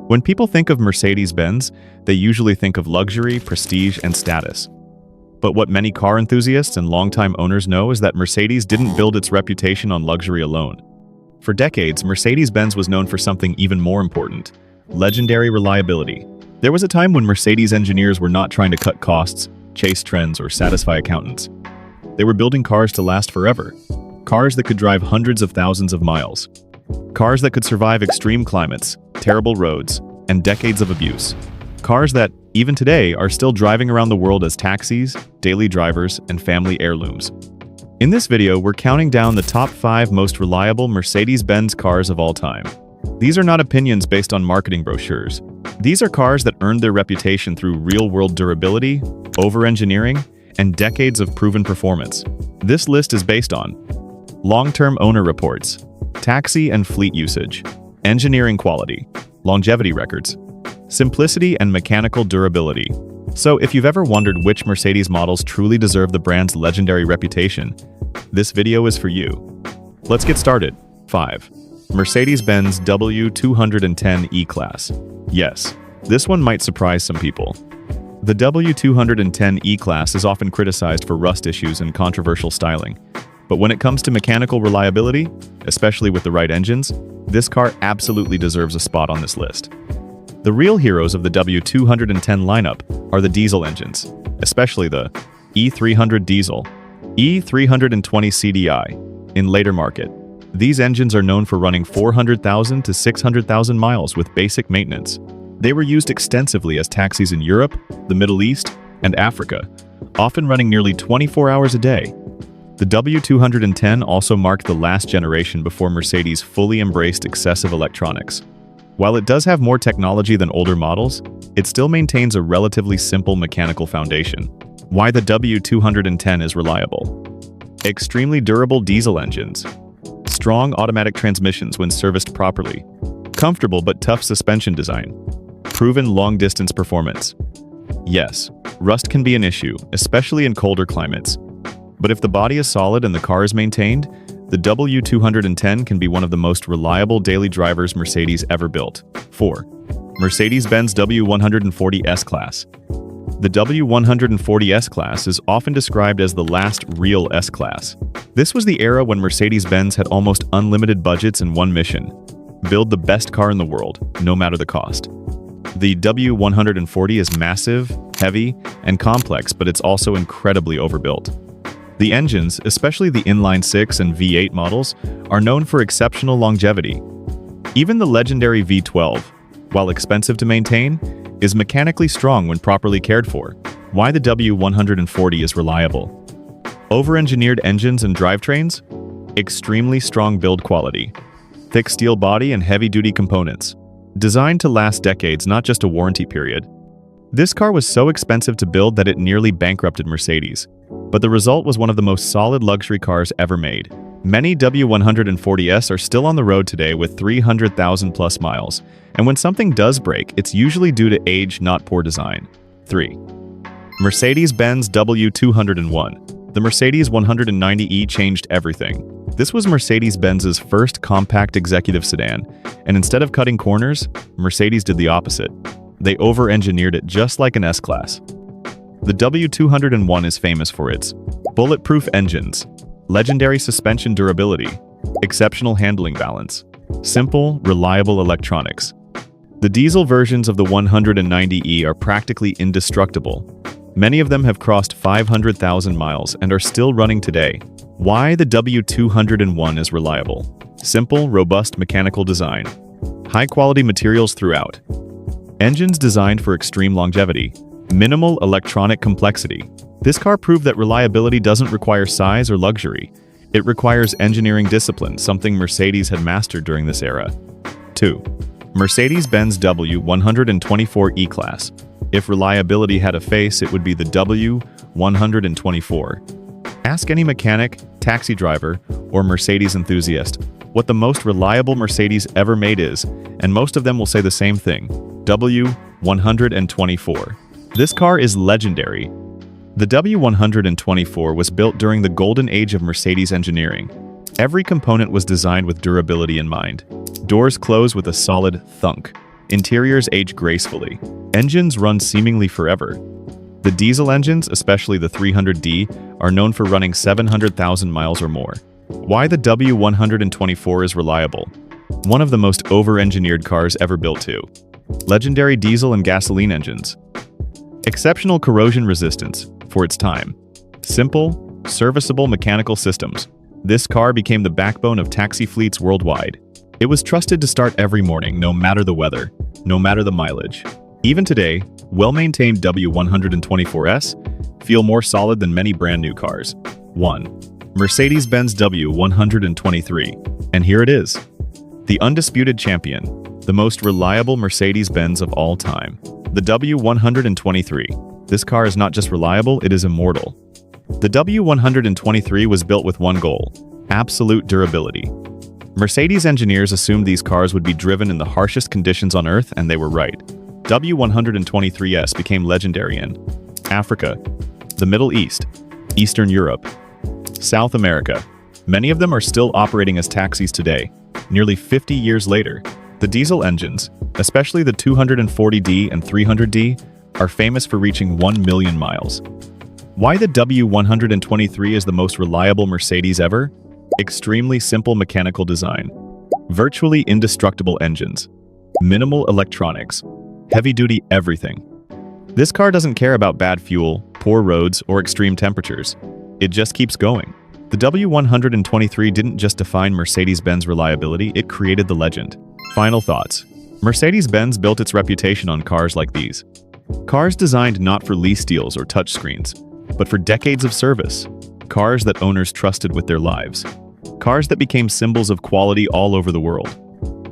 When people think of Mercedes-Benz, they usually think of luxury, prestige, and status. But what many car enthusiasts and longtime owners know is that Mercedes didn't build its reputation on luxury alone. For decades, Mercedes-Benz was known for something even more important: legendary reliability. There was a time when Mercedes engineers were not trying to cut costs, chase trends, or satisfy accountants. They were building cars to last forever. Cars that could drive hundreds of thousands of miles. Cars that could survive extreme climates, terrible roads, and decades of abuse. Cars that, even today, are still driving around the world as taxis, daily drivers, and family heirlooms. In this video, we're counting down the top 5 most reliable Mercedes-Benz cars of all time. These are not opinions based on marketing brochures. These are cars that earned their reputation through real-world durability, over-engineering, and decades of proven performance. This list is based on long-term owner reports, taxi and fleet usage, engineering quality, longevity records, simplicity and mechanical durability. So if you've ever wondered which Mercedes models truly deserve the brand's legendary reputation, this video is for you. Let's get started. 5. Mercedes-Benz W210 E-Class. Yes, this one might surprise some people. The W210 E-Class is often criticized for rust issues and controversial styling. But when it comes to mechanical reliability, especially with the right engines, this car absolutely deserves a spot on this list. The real heroes of the W210 lineup are the diesel engines, especially the E300 diesel, E320 CDI. In later market, these engines are known for running 400,000 to 600,000 miles with basic maintenance. They were used extensively as taxis in Europe, the Middle East, and Africa, often running nearly 24 hours a day. The W210 also marked the last generation before Mercedes fully embraced excessive electronics. While it does have more technology than older models, it still maintains a relatively simple mechanical foundation. Why the W210 is reliable. Extremely durable diesel engines. Strong automatic transmissions when serviced properly. Comfortable but tough suspension design. Proven long-distance performance. Yes, rust can be an issue, especially in colder climates. But if the body is solid and the car is maintained, the W210 can be one of the most reliable daily drivers Mercedes ever built. 4. Mercedes-Benz W140 S-Class. The W140 S-Class is often described as the last real S-Class. This was the era when Mercedes-Benz had almost unlimited budgets and one mission: build the best car in the world, no matter the cost. The W140 is massive, heavy, and complex, but it's also incredibly overbuilt. The engines, especially the inline-6 and V8 models, are known for exceptional longevity. Even the legendary V12, while expensive to maintain, is mechanically strong when properly cared for. Why the W140 is reliable. Over-engineered engines and drivetrains, extremely strong build quality, thick steel body and heavy-duty components, designed to last decades, not just a warranty period. This car was so expensive to build that it nearly bankrupted Mercedes. But the result was one of the most solid luxury cars ever made. Many W140s are still on the road today with 300,000 plus miles, and when something does break, it's usually due to age, not poor design. 3. Mercedes-Benz W201. The Mercedes 190e changed everything. This was Mercedes-Benz's first compact executive sedan, and instead of cutting corners, Mercedes did the opposite. They over-engineered it just like an S-Class. The W201 is famous for its bulletproof engines, legendary suspension durability, exceptional handling balance, simple, reliable electronics. The diesel versions of the 190e are practically indestructible. Many of them have crossed 500,000 miles and are still running today. Why the W201 is reliable. Simple, robust mechanical design. High-quality materials throughout. Engines designed for extreme longevity. Minimal electronic complexity. This car proved that reliability doesn't require size or luxury. It requires engineering discipline, something Mercedes had mastered during this era. 2. Mercedes-Benz W124 E-Class. If reliability had a face, it would be the W124. Ask any mechanic, taxi driver, or Mercedes enthusiast what the most reliable Mercedes ever made is, and most of them will say the same thing: W124. This car is legendary. The W124 was built during the golden age of Mercedes engineering. Every component was designed with durability in mind. Doors close with a solid thunk. Interiors age gracefully. Engines run seemingly forever. The diesel engines, especially the 300D, are known for running 700,000 miles or more. Why the W124 is reliable. One of the most over-engineered cars ever built too. Legendary diesel and gasoline engines. Exceptional corrosion resistance for its time. Simple, serviceable mechanical systems. This car became the backbone of taxi fleets worldwide. It was trusted to start every morning, no matter the weather, no matter the mileage. Even today, well-maintained W124s feel more solid than many brand-new cars. 1. Mercedes-Benz W123. And here it is. The undisputed champion, the most reliable Mercedes-Benz of all time. The W123. This car is not just reliable, it is immortal. The W123 was built with one goal: absolute durability. Mercedes engineers assumed these cars would be driven in the harshest conditions on Earth, and they were right. W123s became legendary in Africa, the Middle East, Eastern Europe, South America. Many of them are still operating as taxis today, nearly 50 years later. The diesel engines, especially the 240D and 300D, are famous for reaching 1 million miles. Why the W123 is the most reliable Mercedes ever? Extremely simple mechanical design. Virtually indestructible engines. Minimal electronics. Heavy-duty everything. This car doesn't care about bad fuel, poor roads, or extreme temperatures. It just keeps going. The W123 didn't just define Mercedes-Benz reliability, it created the legend. Final thoughts. Mercedes-Benz built its reputation on cars like these. Cars designed not for lease deals or touchscreens, but for decades of service. Cars that owners trusted with their lives. Cars that became symbols of quality all over the world.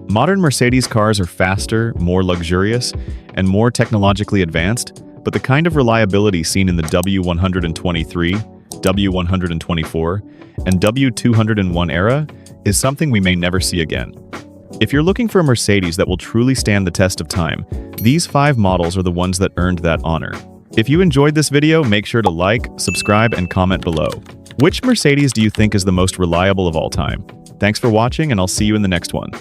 Modern Mercedes cars are faster, more luxurious, and more technologically advanced, but the kind of reliability seen in the W123, W124, and W201 era is something we may never see again. If you're looking for a Mercedes that will truly stand the test of time, these 5 models are the ones that earned that honor. If you enjoyed this video, make sure to like, subscribe, and comment below. Which Mercedes do you think is the most reliable of all time? Thanks for watching, and I'll see you in the next one.